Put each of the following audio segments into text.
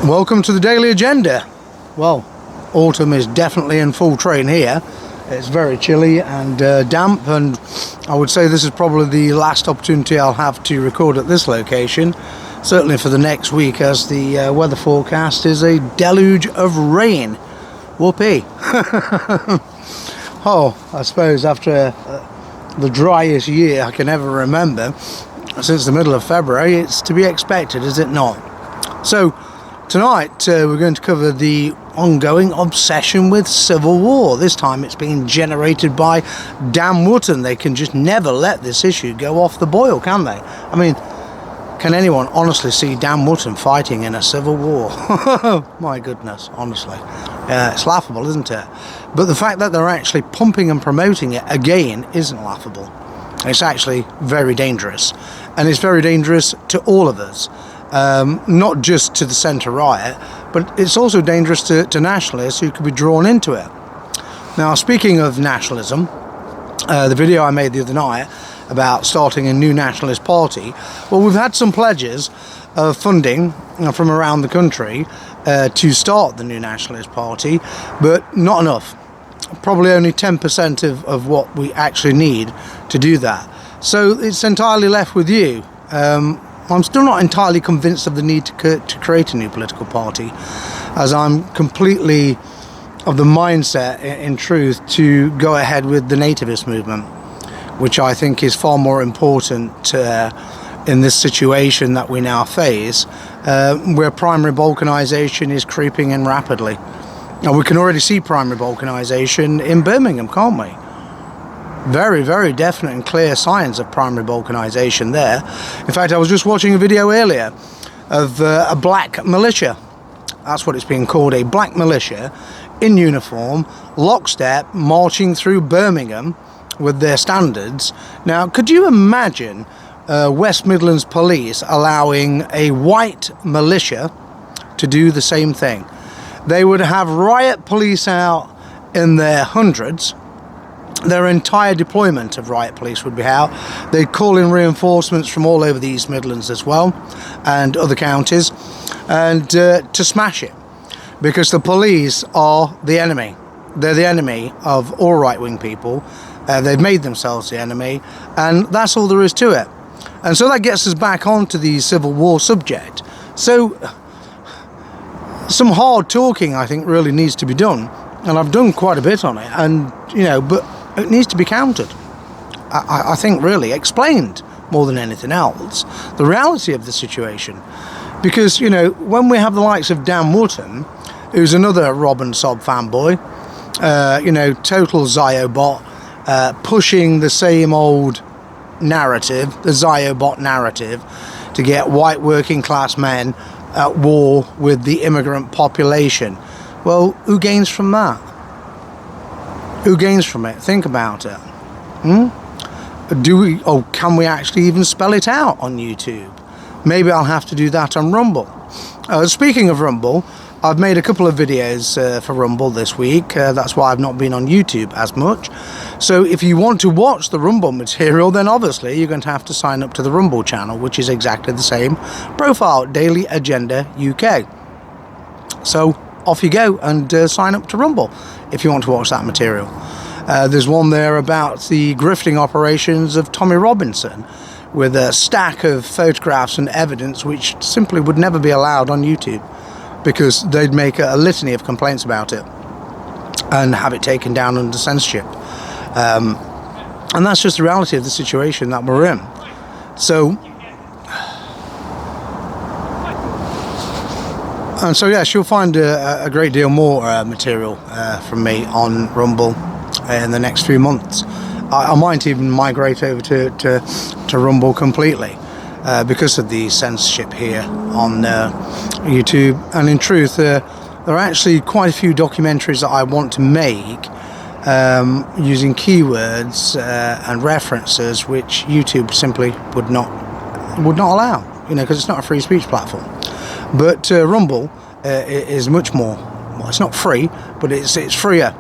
Welcome to the Daily Agenda. Well, autumn is definitely in full train here. It's very chilly and damp, and I would say this is probably the last opportunity I'll have to record at this location, certainly for the next week, as the weather forecast is a deluge of rain. Whoopee. Oh, I suppose after the driest year I can ever remember, since the middle of February, it's to be expected, is it not? So tonight we're going to cover the ongoing obsession with civil war. This time it's being generated by Dan Wootton. They can just never let this issue go off the boil, can they? I mean, can anyone honestly see Dan Wootton fighting in a civil war? My goodness, honestly. It's laughable, isn't it? But the fact that they're actually pumping and promoting it again isn't laughable. It's actually very dangerous. And it's very dangerous to all of us. Not just to the centre riot, but it's also dangerous to nationalists who could be drawn into it. Now, speaking of nationalism, the video I made the other night about starting a new nationalist party, well, we've had some pledges of funding from around the country to start the new nationalist party, but not enough. Probably only 10% of what we actually need to do that. So it's entirely left with you. I'm still not entirely convinced of the need to create a new political party, as I'm completely of the mindset, in truth, to go ahead with the nativist movement, which I think is far more important in this situation that we now face, where primary balkanization is creeping in rapidly. Now, we can already see primary balkanization in Birmingham, can't we? Very, very definite and clear signs of primary balkanization there. In fact, I was just watching a video earlier of a black militia. That's what it's being called, a black militia in uniform, lockstep, marching through Birmingham with their standards. Now, could you imagine West Midlands police allowing a white militia to do the same thing? They would have riot police out in their hundreds. Their entire deployment of riot police would be out. They'd call in reinforcements from all over the East Midlands as well, and other counties, and to smash it, because the police are the enemy. They're the enemy of all right-wing people. They've made themselves the enemy, and that's all there is to it. And so that gets us back onto the civil war subject. So some hard talking, I think, really needs to be done, and I've done quite a bit on it, and but it needs to be countered. I think really explained more than anything else the reality of the situation, because when we have the likes of Dan Wootton, who's another Rob and Sob fanboy, total Ziobot, pushing the same old narrative, the Ziobot narrative, to get white working class men at war with the immigrant population. Well, who gains from that? Who gains from it? Think about it. Can we actually even spell it out on YouTube? Maybe I'll have to do that on Rumble. Speaking of Rumble, I've made a couple of videos for Rumble this week. That's why I've not been on YouTube as much. So if you want to watch the Rumble material, then obviously you're going to have to sign up to the Rumble channel, which is exactly the same profile, Daily Agenda UK. So off you go and sign up to Rumble if you want to watch that material. There's one there about the grifting operations of Tommy Robinson, with a stack of photographs and evidence which simply would never be allowed on YouTube, because they'd make a litany of complaints about it and have it taken down under censorship. And that's just the reality of the situation that we're in. So yes, you'll find a great deal more material from me on Rumble in the next few months. I might even migrate over to Rumble completely because of the censorship here on YouTube. And in truth, there are actually quite a few documentaries that I want to make using keywords and references which YouTube simply would not allow, because it's not a free speech platform. But Rumble is much more. Well, it's not free, but it's freer.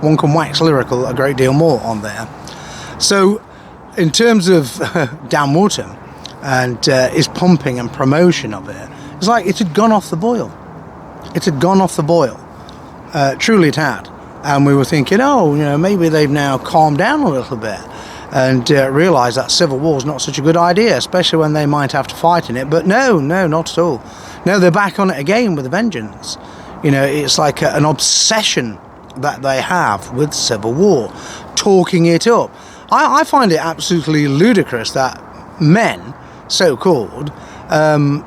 One can wax lyrical a great deal more on there. So, in terms of Dan Wootton and his pumping and promotion of it, It's like it had gone off the boil. It had gone off the boil. Truly it had. And we were thinking, oh, maybe they've now calmed down a little bit and realised that civil war is not such a good idea, especially when they might have to fight in it. But no, not at all. No, they're back on it again with a vengeance. It's like an obsession that they have with civil war, talking it up. I find it absolutely ludicrous that men, so-called,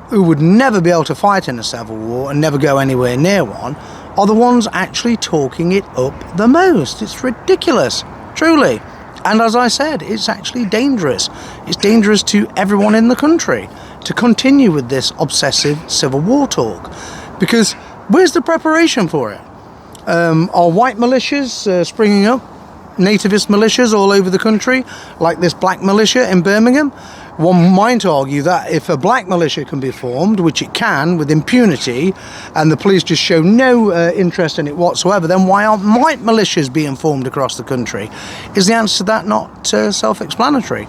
who would never be able to fight in a civil war and never go anywhere near one, are the ones actually talking it up the most. It's ridiculous, truly. And as I said, it's actually dangerous. It's dangerous to everyone in the country to continue with this obsessive civil war talk. Because where's the preparation for it? Are white militias springing up? Nativist militias all over the country, like this black militia in Birmingham? One might argue that if a black militia can be formed, which it can with impunity, and the police just show no interest in it whatsoever, then why aren't white militias being formed across the country? Is the answer to that not self-explanatory?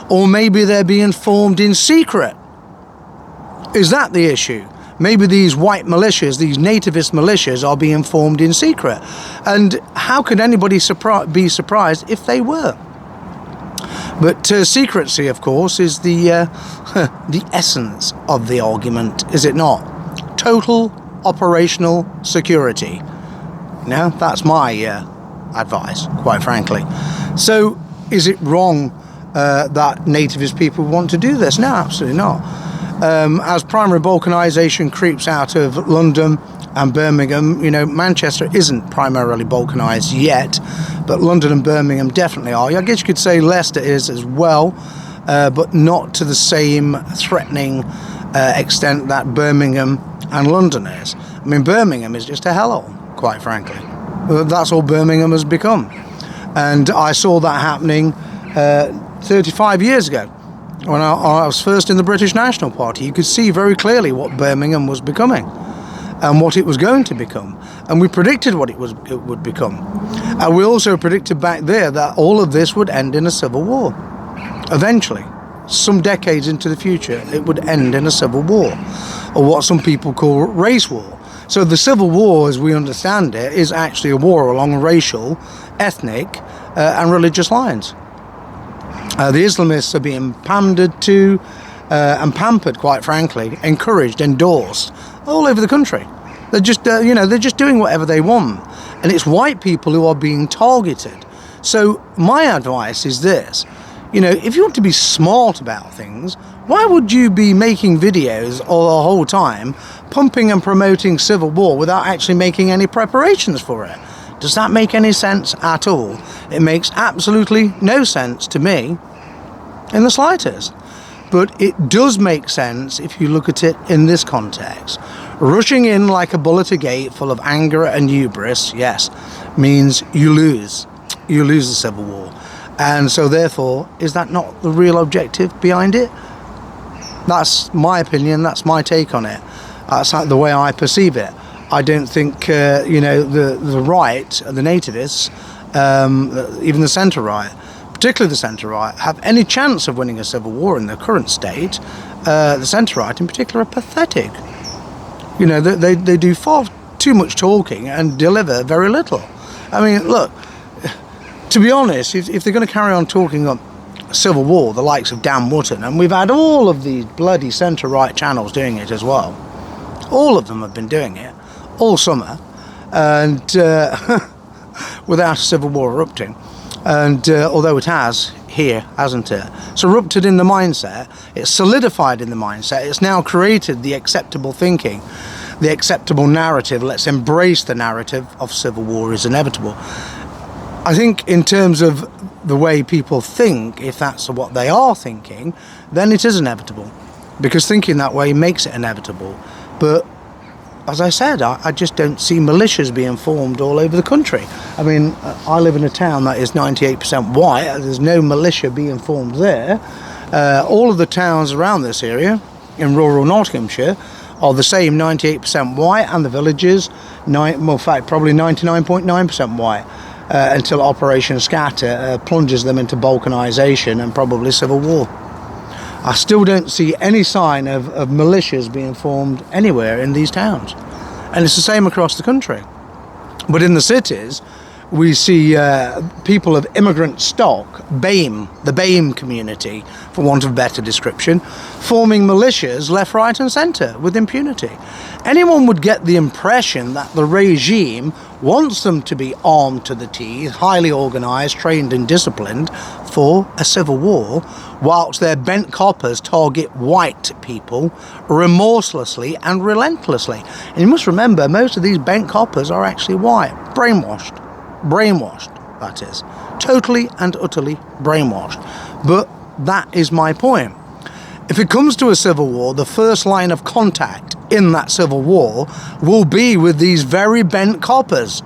Or maybe they're being formed in secret? Is that the issue? Maybe these white militias, these nativist militias, are being formed in secret. And how could anybody be surprised if they were? But secrecy, of course, is the essence of the argument, is it not? Total operational security. That's my advice, quite frankly. So, is it wrong that nativist people want to do this? No, absolutely not. As primary balkanisation creeps out of London and Birmingham, Manchester isn't primarily balkanised yet, but London and Birmingham definitely are. I guess you could say Leicester is as well, but not to the same threatening extent that Birmingham and London is. I mean, Birmingham is just a hellhole, quite frankly. That's all Birmingham has become. And I saw that happening 35 years ago. When I was first in the British National Party, you could see very clearly what Birmingham was becoming and what it was going to become. And we predicted what it would become. And we also predicted back there that all of this would end in a civil war. Eventually, some decades into the future, it would end in a civil war, or what some people call race war. So the civil war, as we understand it, is actually a war along racial, ethnic, and religious lines. The Islamists are being pandered to and pampered, quite frankly, encouraged, endorsed, all over the country. They're just, they're just doing whatever they want. And it's white people who are being targeted. So my advice is this. If you want to be smart about things, why would you be making videos all the whole time, pumping and promoting civil war without actually making any preparations for it? Does that make any sense at all? It makes absolutely no sense to me in the slightest. But it does make sense if you look at it in this context. Rushing in like a bull at a gate full of anger and hubris, yes, means you lose. You lose the civil war. And so therefore, is that not the real objective behind it? That's my opinion, that's my take on it. That's the way I perceive it. I don't think, the right, the nativists, even the centre right, particularly the centre right, have any chance of winning a civil war in the current state. The centre right in particular are pathetic. They do far too much talking and deliver very little. I mean, look, to be honest, if they're going to carry on talking on civil war, the likes of Dan Wootton, and we've had all of these bloody centre right channels doing it as well. All of them have been doing it all summer, and without a civil war erupting. And although it has here, hasn't it? It's erupted in the mindset, it's solidified in the mindset, it's now created the acceptable thinking, the acceptable narrative. Let's embrace the narrative of civil war is inevitable. I think in terms of the way people think, if that's what they are thinking, then it is inevitable, because thinking that way makes it inevitable. But as I said, I just don't see militias being formed all over the country. I mean, I live in a town that is 98% white. There's no militia being formed there. All of the towns around this area in rural Nottinghamshire are the same 98% white, and the villages, in fact, probably 99.9% white, until Operation Scatter plunges them into balkanisation and probably civil war. I still don't see any sign of militias being formed anywhere in these towns. And it's the same across the country. But in the cities, we see people of immigrant stock, BAME, the BAME community, for want of a better description, forming militias left, right and centre with impunity. Anyone would get the impression that the regime wants them to be armed to the teeth, highly organised, trained and disciplined for a civil war, whilst their bent coppers target white people remorselessly and relentlessly. And you must remember, most of these bent coppers are actually white, brainwashed, that is, totally and utterly brainwashed. But that is my point. If it comes to a civil war, the first line of contact in that civil war will be with these very bent coppers.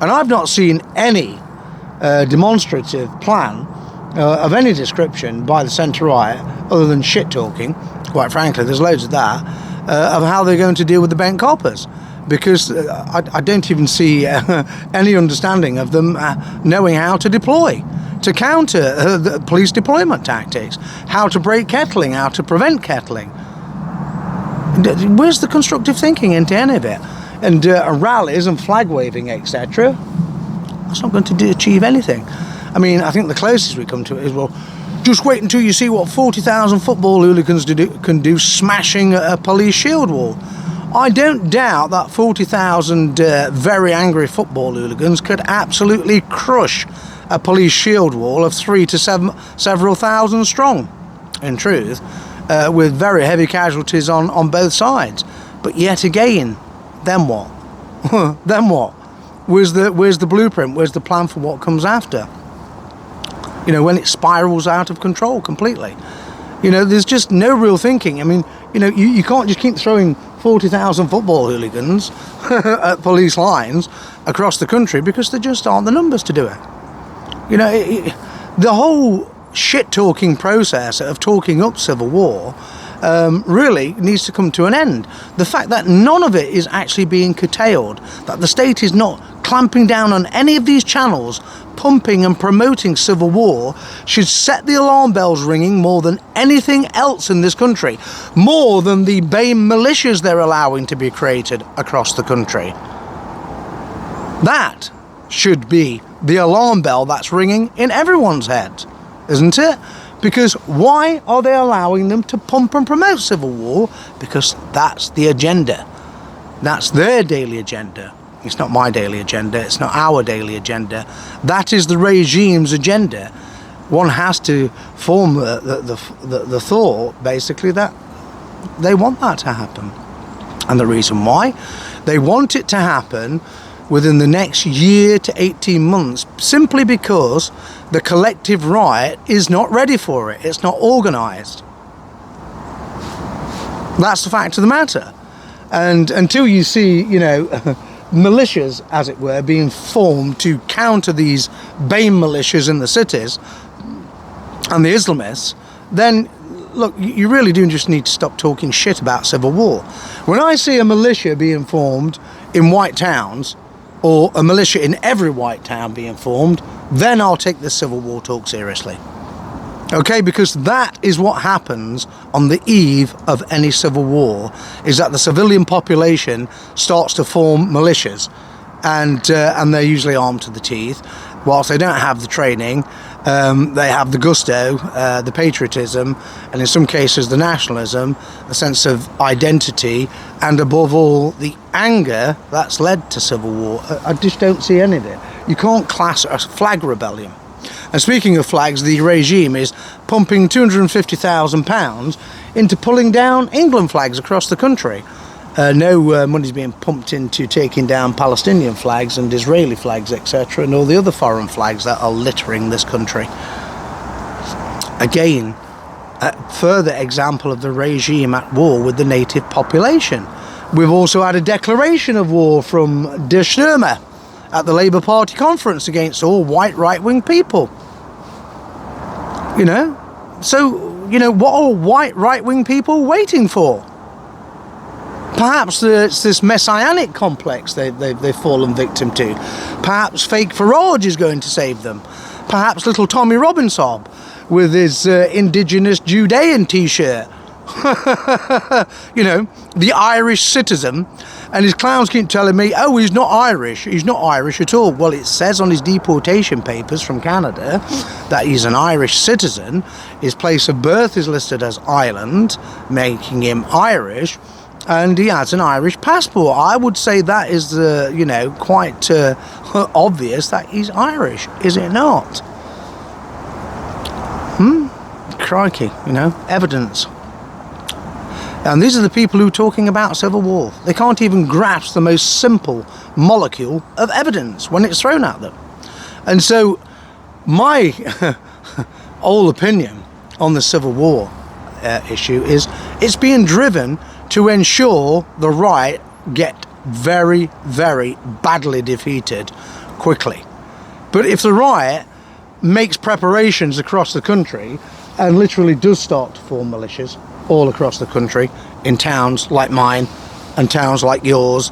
And I've not seen any demonstrative plan of any description by the centre-right, other than shit-talking, quite frankly, there's loads of that, of how they're going to deal with the bent coppers. Because I don't even see any understanding of them knowing how to deploy, to counter the police deployment tactics, how to break kettling, how to prevent kettling. Where's the constructive thinking into any of it? And rallies and flag waving, etc. That's not going to achieve anything. I mean, I think the closest we come to it is, well, just wait until you see what 40,000 football hooligans can do smashing a police shield wall. I don't doubt that 40,000 very angry football hooligans could absolutely crush a police shield wall of 3 to several thousand strong, in truth, with very heavy casualties on both sides. But yet again, then what? Then what? Where's the blueprint? Where's the plan for what comes after? You know, when it spirals out of control completely. You know, there's just no real thinking. I mean, you know, you can't just keep throwing 40,000 football hooligans at police lines across the country, because there just aren't the numbers to do it. You know, the whole shit-talking process of talking up civil war really needs to come to an end. The fact that none of it is actually being curtailed, that the state is not clamping down on any of these channels, pumping and promoting civil war, should set the alarm bells ringing more than anything else in this country, more than the BAME militias they're allowing to be created across the country. That should be the alarm bell that's ringing in everyone's head, isn't it? Because why are they allowing them to pump and promote civil war? Because that's the agenda. That's their daily agenda. It's not my daily agenda. It's not our daily agenda. That is the regime's agenda. One has to form the thought, basically, that they want that to happen. And the reason why? They want it to happen within the next year to 18 months, simply because the collective right is not ready for it. It's not organised. That's the fact of the matter. And until you see, you know, militias, as it were, being formed to counter these BAME militias in the cities and the Islamists, then, look, you really do just need to stop talking shit about civil war. When I see a militia being formed in white towns, or a militia in every white town being formed, then I'll take this civil war talk seriously. Okay, because that is what happens on the eve of any civil war, is that the civilian population starts to form militias, and they're usually armed to the teeth. Whilst they don't have the training, they have the gusto, the patriotism, and in some cases the nationalism, a sense of identity, and above all the anger that's led to civil war. I just don't see any of it. You can't class a flag rebellion. And speaking of flags, the regime is pumping £250,000 into pulling down England flags across the country. No money's being pumped into taking down Palestinian flags and Israeli flags, etc., and all the other foreign flags that are littering this country. Again, a further example of the regime at war with the native population. We've also had a declaration of war from De Sturmer at the Labour Party conference against all white right-wing people. You know? So, you know, what are white right-wing people waiting for? Perhaps it's this messianic complex they've fallen victim to. Perhaps fake Farage is going to save them. Perhaps little Tommy Robinson with his indigenous Judean t-shirt. You know, the Irish citizen, and his clowns keep telling me, oh, he's not Irish. He's not Irish at all. Well, it says on his deportation papers from Canada that he's an Irish citizen. His place of birth is listed as Ireland, making him Irish, and he has an Irish passport. I would say that is, you know, quite obvious that he's Irish, is it not? Crikey, you know, evidence. And these are the people who are talking about civil war. They can't even grasp the most simple molecule of evidence when it's thrown at them. And so my whole opinion on the civil war issue is it's being driven to ensure the right get very, very badly defeated quickly. But if the right makes preparations across the country and literally does start to form militias all across the country, in towns like mine and towns like yours,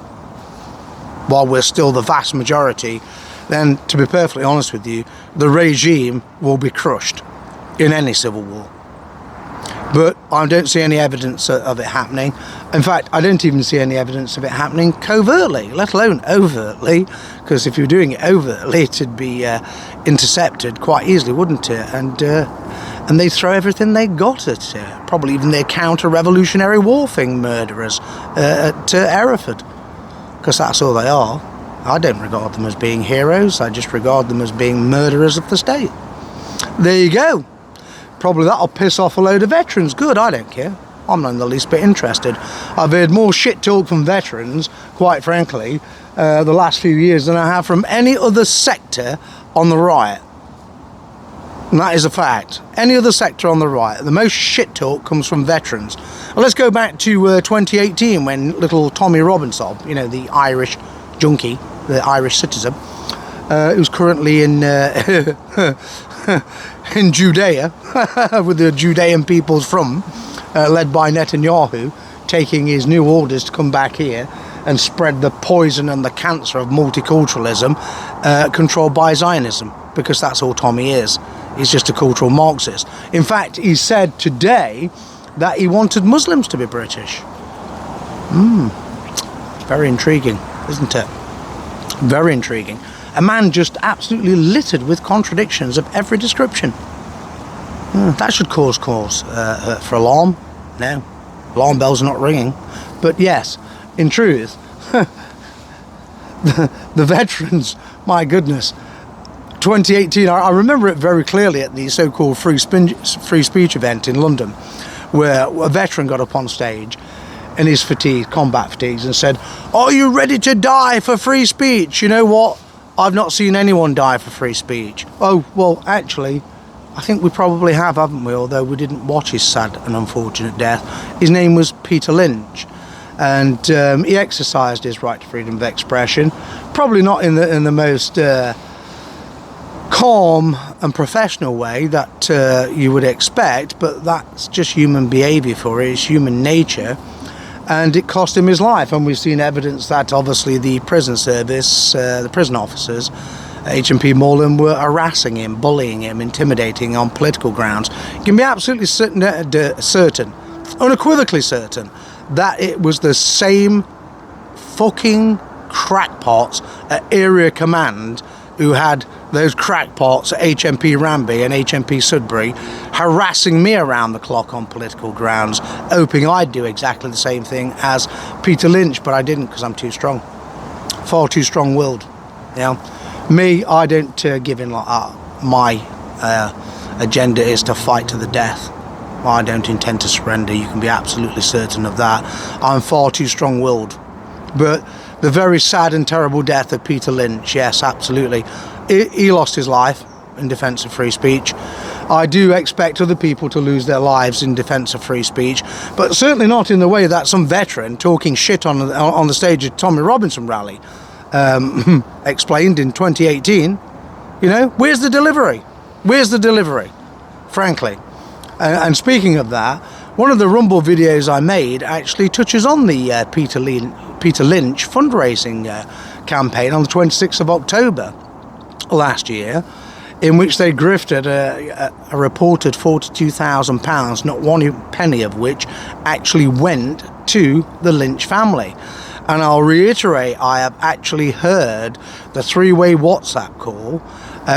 while we're still the vast majority, then, to be perfectly honest with you, the regime will be crushed in any civil war. But I don't see any evidence of it happening. In fact, I don't even see any evidence of it happening covertly, let alone overtly, because if you're doing it overtly, it'd be intercepted quite easily, wouldn't it? And they throw everything they got at it, probably even their counter-revolutionary war thing murderers at Hereford, because that's all they are. I don't regard them as being heroes, I just regard them as being murderers of the state. There you go. Probably that'll piss off a load of veterans. Good, I don't care. I'm not in the least bit interested. I've heard more shit talk from veterans, quite frankly, the last few years than I have from any other sector on the right. And that is a fact. Any other sector on the right, the most shit talk comes from veterans. Well, let's go back to 2018 when little Tommy Robinson, you know, the Irish junkie, the Irish citizen, who's currently in in Judea with the Judean People's Front, led by Netanyahu, taking his new orders to come back here and spread the poison and the cancer of multiculturalism controlled by Zionism, because that's all Tommy is. He's just a cultural Marxist. In fact, he said today that he wanted Muslims to be British. Very intriguing, isn't it? Very intriguing. A man just absolutely littered with contradictions of every description. That should cause for alarm. No, alarm bells are not ringing. But yes, in truth, the veterans, my goodness, 2018, I remember it very clearly at the so-called free speech event in London, where a veteran got up on stage in his combat fatigues, and said, "Are you ready to die for free speech? You know what? I've not seen anyone die for free speech." Oh, well, actually, I think we probably have, haven't we? Although we didn't watch his sad and unfortunate death. His name was Peter Lynch, and he exercised his right to freedom of expression. Probably not in the most calm and professional way that you would expect, but that's just human behaviour for it. It's human nature. And it cost him his life, and we've seen evidence that obviously the prison service, the prison officers, HMP Moreland, were harassing him, bullying him, intimidating on political grounds. You can be absolutely certain, unequivocally certain, that it was the same fucking crackpots at Area Command who had those crackpots at HMP Ranby and HMP Sudbury harassing me around the clock on political grounds, hoping I'd do exactly the same thing as Peter Lynch, but I didn't, because I'm too strong. Far too strong-willed. You know? Me, I don't give in like that. My agenda is to fight to the death. I don't intend to surrender, you can be absolutely certain of that. I'm far too strong-willed. But the very sad and terrible death of Peter Lynch, yes, absolutely. He lost his life in defence of free speech. I do expect other people to lose their lives in defence of free speech, but certainly not in the way that some veteran talking shit on the stage of Tommy Robinson rally explained in 2018. You know, where's the delivery? Where's the delivery? Frankly. And speaking of that, one of the Rumble videos I made actually touches on the Peter Lynch fundraising campaign on the 26th of October last year, in which they grifted a reported £42,000, not one penny of which actually went to the Lynch family. And I'll reiterate, I have actually heard the three-way WhatsApp call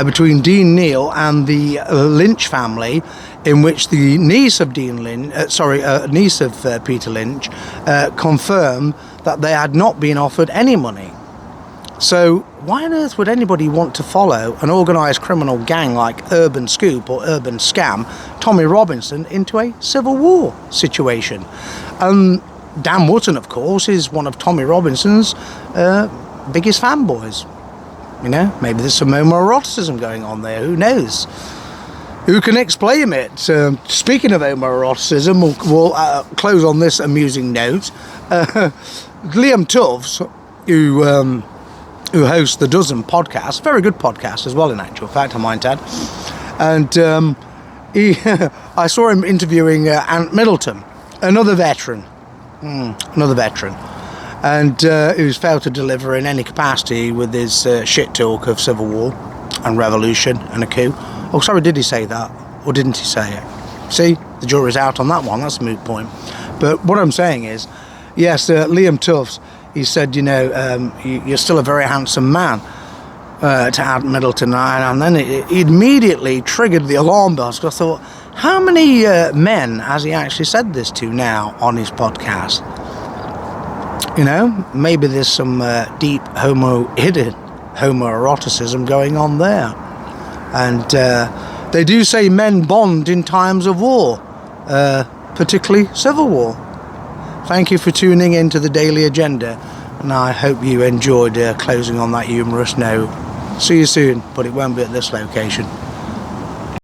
between Dean Neal and the Lynch family, in which the niece of Peter Lynch confirmed that they had not been offered any money. So why on earth would anybody want to follow an organised criminal gang like Urban Scoop or Urban Scam, Tommy Robinson, into a civil war situation? Dan Wootton, of course, is one of Tommy Robinson's biggest fanboys. You know, maybe there's some homoeroticism going on there, who knows? Who can explain it? Speaking of homoeroticism, we'll close on this amusing note. Liam Tubbs, who hosts the Dozen podcast, very good podcast as well, in actual fact, I might add. And I saw him interviewing Ant Middleton, another veteran. And who's failed to deliver in any capacity with his shit talk of civil war and revolution and a coup. Oh, sorry, did he say that? Or didn't he say it? See, the jury's out on that one. That's a moot point. But what I'm saying is, yes, Liam Tubbs, he said, you know, you're still a very handsome man, to Ant Middleton. And then it immediately triggered the alarm bells. Because I thought, how many men has he actually said this to now on his podcast? You know, maybe there's some deep hidden homoeroticism going on there. And they do say men bond in times of war, particularly civil war. Thank you for tuning in to the Daily Agenda, and I hope you enjoyed closing on that humorous note. See you soon, but it won't be at this location.